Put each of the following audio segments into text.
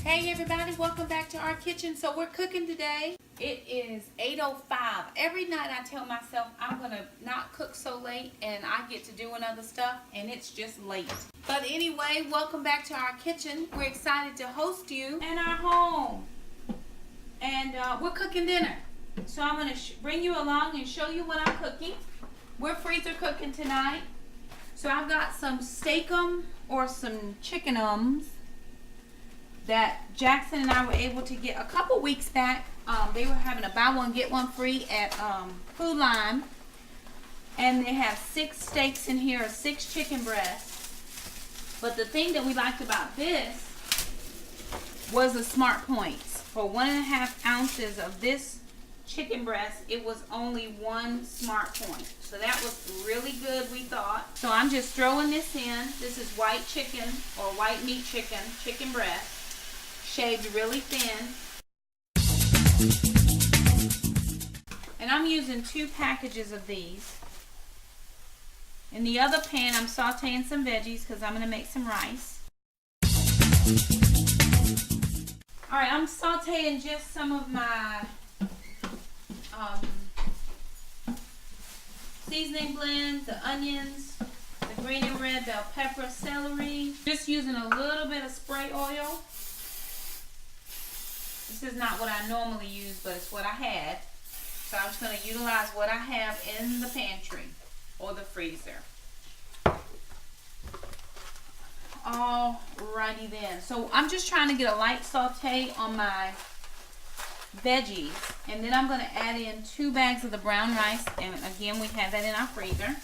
Hey everybody, welcome back to our kitchen. So we're cooking today. It is 8:05. Every night I tell myself I'm gonna not cook so late and I get to doing other stuff and it's just late. But anyway, welcome back to our kitchen. We're excited to host you in our home. And we're cooking dinner. So I'm gonna bring you along and show you what I'm cooking. We're freezer cooking tonight. So I've got some steakum or some chickenums that Jackson and I were able to get a couple weeks back. They were having a buy one get one free at Food Line, and they have 6 steaks in here, 6 chicken breasts. But the thing that we liked about this was the smart points. For 1.5 ounces of this chicken breast, it was only 1 smart point. So that was really good, we thought. So I'm just throwing this in. This is white chicken or white meat chicken breast. Shaved really thin. And I'm using 2 packages of these. In the other pan, I'm sauteing some veggies because I'm going to make some rice. Alright, I'm sauteing just some of my seasoning blend, the onions, the green and red bell pepper, celery. Just using a little bit of spray oil. This is not what I normally use, but it's what I had. So I'm just going to utilize what I have in the pantry or the freezer. Alrighty then. So I'm just trying to get a light saute on my veggies. And then I'm going to add in 2 bags of the brown rice. And again, we have that in our freezer.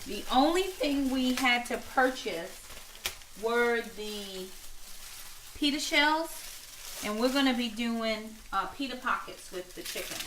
The only thing we had to purchase were the pita shells. And we're going to be doing pita pockets with the chicken.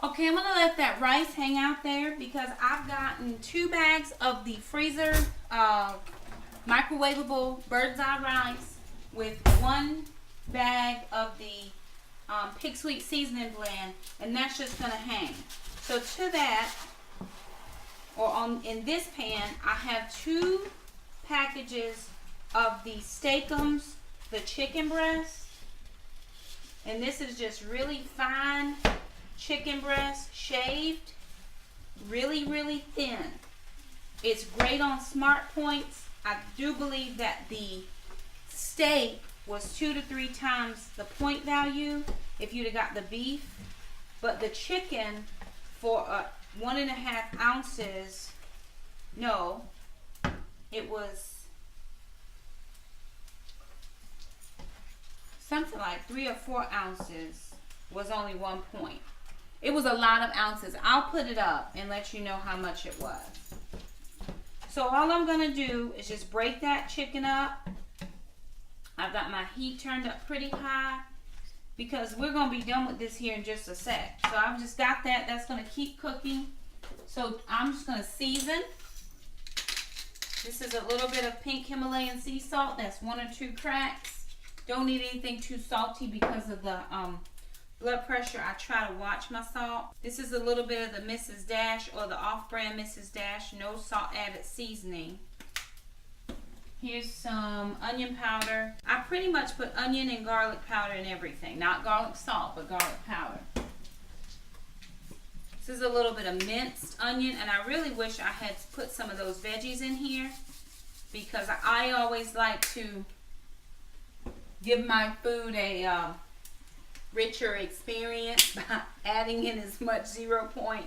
Okay, I'm going to let that rice hang out there because I've gotten 2 bags of the freezer microwavable bird's eye rice with 1 bag of the pig sweet seasoning blend, and that's just going to hang. So to that, in this pan, I have 2 packages of the steakums, the chicken breast, and this is just really fine chicken breast, shaved really thin. It's great on smart points. I do believe that the steak was 2 to 3 times the point value if you'd have got the beef, but the chicken for 1.5 ounces, no, it was something like 3 or 4 ounces was only 1 point. It was a lot of ounces. I'll put it up and let you know how much it was. So all I'm going to do is just break that chicken up. I've got my heat turned up pretty high because we're going to be done with this here in just a sec. So I've just got that. That's going to keep cooking. So I'm just going to season. This is a little bit of pink Himalayan sea salt. That's 1 or 2 cracks. Don't need anything too salty because of the blood pressure. I try to watch my salt. This is a little bit of the Mrs. Dash or the off-brand Mrs. Dash, no salt added seasoning. Here's some onion powder. I pretty much put onion and garlic powder in everything. Not garlic salt, but garlic powder. This is a little bit of minced onion, and I really wish I had put some of those veggies in here because I always like to give my food a richer experience by adding in as much 0 point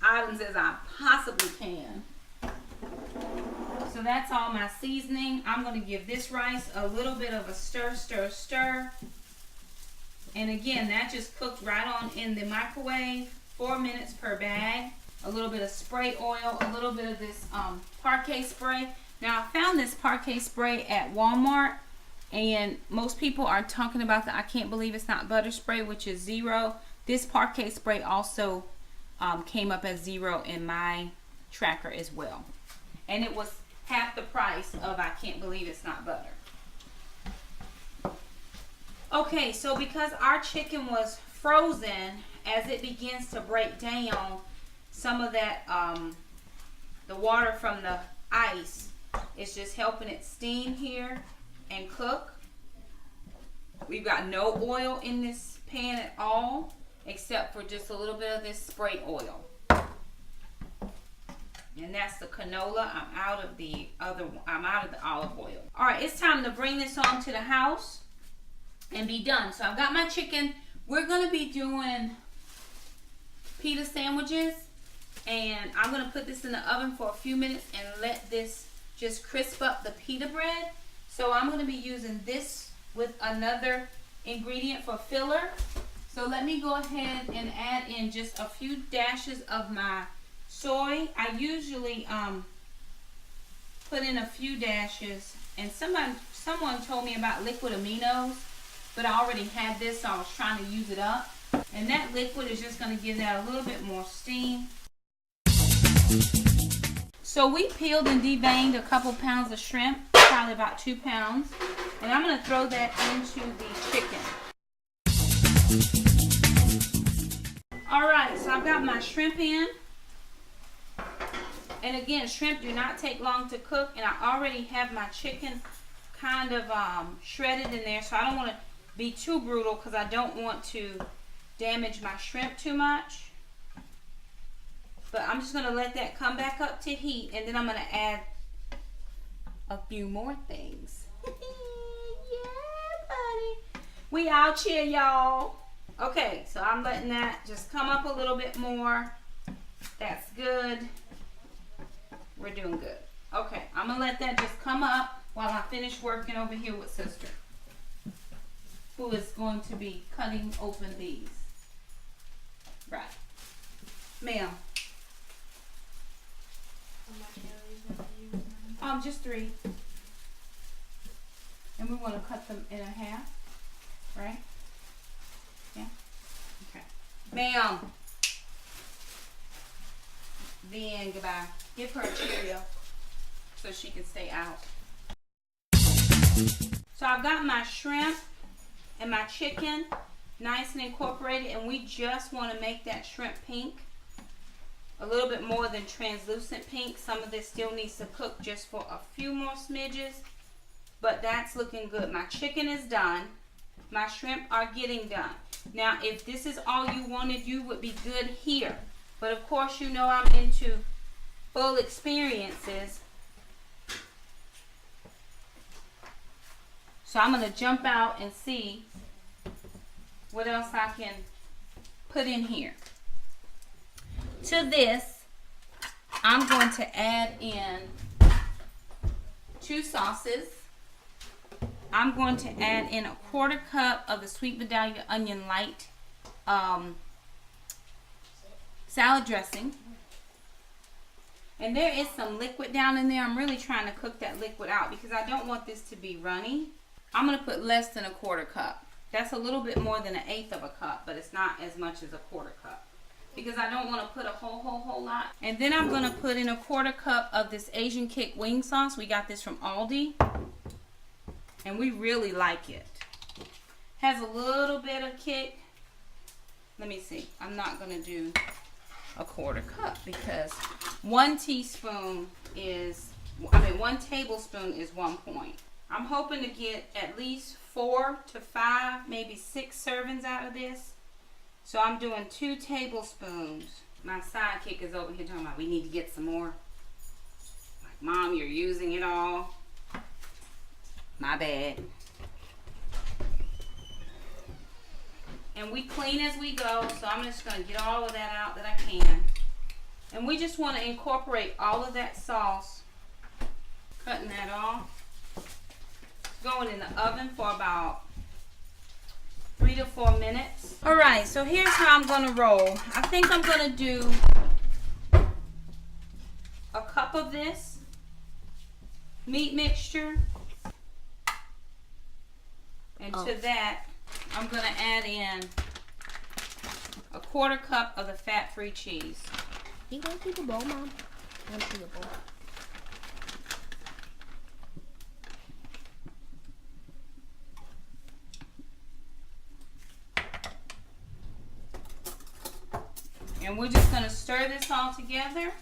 items as I possibly can. So that's all my seasoning. I'm going to give this rice a little bit of a stir. And again, that just cooked right on in the microwave, 4 minutes per bag. A little bit of spray oil, a little bit of this parquet spray. Now I found this parquet spray at Walmart, and most people are talking about the I can't believe it's not butter spray, which is 0. This parquet spray also came up as 0 in my tracker as well, and it was half the price of I can't believe it's not butter. Okay, so because our chicken was frozen, as it begins to break down, some of that the water from the ice is just helping it steam here and cook. We've got no oil in this pan at all, except for just a little bit of this spray oil. And that's the canola. I'm out of the olive oil. All right, it's time to bring this on to the house and be done. So I've got my chicken. We're gonna be doing pita sandwiches, and I'm gonna put this in the oven for a few minutes and let this just crisp up the pita bread. So I'm gonna be using this with another ingredient for filler. So let me go ahead and add in just a few dashes of my soy. I usually put in a few dashes, and someone told me about liquid aminos, but I already had this, so I was trying to use it up. And that liquid is just going to give that a little bit more steam. So we peeled and deveined a couple pounds of shrimp, probably about 2 pounds, and I'm going to throw that into the chicken. Alright, so I've got my shrimp in. And again, shrimp do not take long to cook, and I already have my chicken kind of shredded in there, so I don't want to be too brutal because I don't want to damage my shrimp too much. But I'm just going to let that come back up to heat, and then I'm going to add a few more things. Yeah, buddy. We out here, y'all. Okay, so I'm letting that just come up a little bit more. That's good. We're doing good. Okay, I'm going to let that just come up while I finish working over here with sister, who is going to be cutting open these. Right. Ma'am. Just 3. And we want to cut them in half, right? Yeah? Okay. Ma'am. Then goodbye. Give her a Cheerio so she can stay out. So I've got my shrimp and my chicken nice and incorporated, and we just want to make that shrimp pink. A little bit more than translucent pink. Some of this still needs to cook just for a few more smidges, but that's looking good. My chicken is done. My shrimp are getting done. Now, if this is all you wanted, you would be good here. But of course, you know I'm into full experiences. So I'm going to jump out and see what else I can put in here. To this, I'm going to add in 2 sauces. I'm going to add in a 1/4 cup of the Sweet Vidalia Onion Light salad dressing. And there is some liquid down in there. I'm really trying to cook that liquid out because I don't want this to be runny. I'm going to put less than a 1/4 cup. That's a little bit more than 1/8 of a cup, but it's not as much as a 1/4 cup, because I don't want to put a whole lot. And then I'm going to put in a 1/4 cup of this Asian Kick wing sauce. We got this from Aldi, and we really like it. Has a little bit of kick. Let me see. I'm not going to do a 1/4 cup because 1 tablespoon is 1 point. I'm hoping to get at least 4 to 5, maybe 6 servings out of this. So I'm doing 2 tablespoons. My sidekick is over here talking about we need to get some more. Like, Mom, you're using it all. My bad. And we clean as we go, so I'm just going to get all of that out that I can. And we just want to incorporate all of that sauce. Cutting that off. Going in the oven for about 3 to 4 minutes. Alright, so here's how I'm going to roll. I think I'm going to do a cup of this. meat mixture. And to that, I'm going to add in a 1/4 cup of the fat-free cheese. You going to the bowl, Mom? I'm to the bowl. And we're just going to stir this all together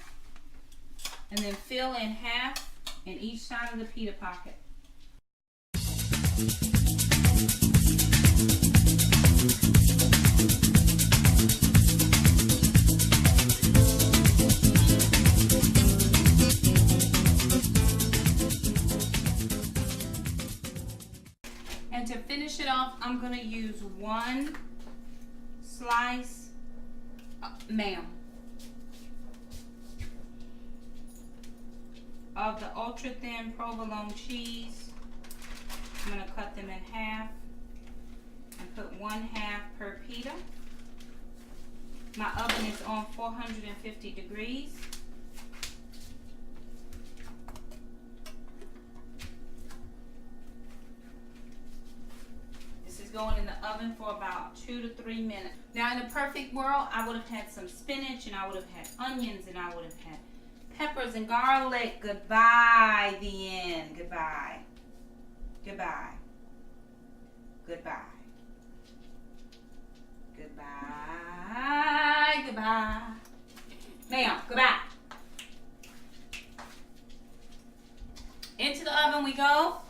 and then fill in half in each side of the pita pocket. And to finish it off, I'm going to use 1 slice of the ultra thin provolone cheese. I'm going to cut them in half and put 1/2 per pita. My oven is on 450 degrees. This is going in the oven for about 2 to 3 minutes. Now in a perfect world, I would have had some spinach and I would have had onions and I would have had peppers and garlic. Goodbye, the end. Goodbye. Goodbye. Goodbye. Goodbye. Goodbye. Now, goodbye. Into the oven we go.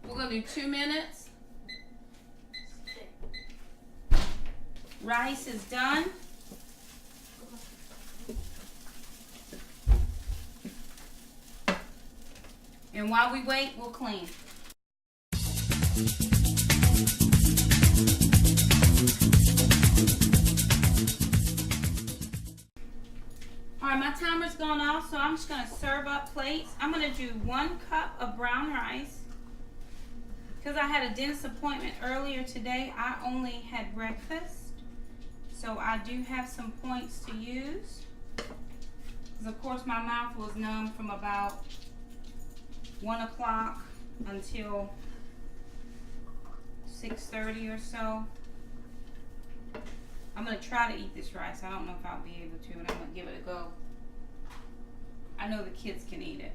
We're going to do 2 minutes. Rice is done. And while we wait, we'll clean. Alright, my timer's gone off, so I'm just going to serve up plates. I'm going to do 1 cup of brown rice. Because I had a dentist appointment earlier today, I only had breakfast. So I do have some points to use. Because of course my mouth was numb from about 1 o'clock until 6:30 or so. I'm going to try to eat this rice. I don't know if I'll be able to, and I'm going to give it a go. I know the kids can eat it.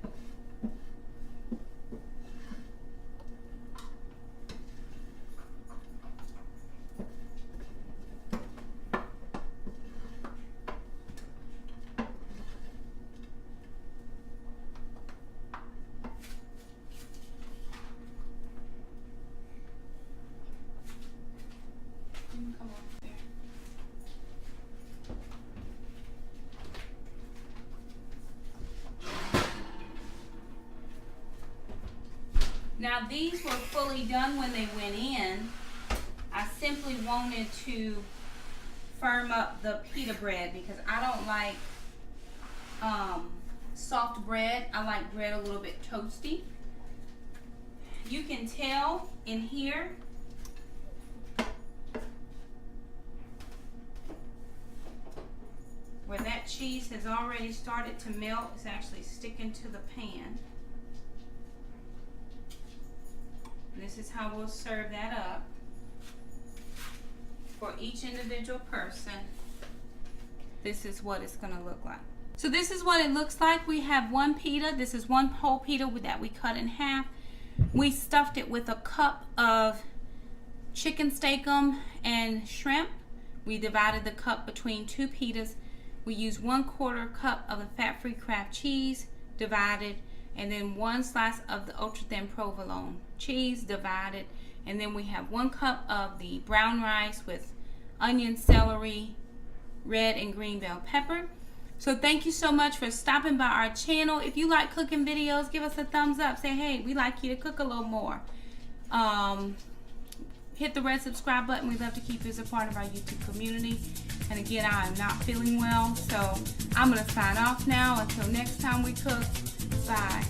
Now these were fully done when they went in. I simply wanted to firm up the pita bread because I don't like soft bread. I like bread a little bit toasty. You can tell in here where that cheese has already started to melt. It's actually sticking to the pan. This is how we'll serve that up for each individual person. This is what it's going to look like. So this is what it looks like. We have 1 pita. This is 1 whole pita that we cut in half. We stuffed it with a cup of chicken steakum and shrimp. We divided the cup between 2 pitas. We used 1/4 cup of the fat-free Kraft cheese, divided, and then 1 slice of the ultra thin provolone cheese, divided, and then we have 1 cup of the brown rice with onion, celery, red and green bell pepper. So thank you so much for stopping by our channel. If you like cooking videos, give us a thumbs up. Say, hey, we like you to cook a little more. Hit the red subscribe button. We love to keep you as a part of our YouTube community. And again, I am not feeling well, so I'm going to sign off now. Until next time we cook, bye.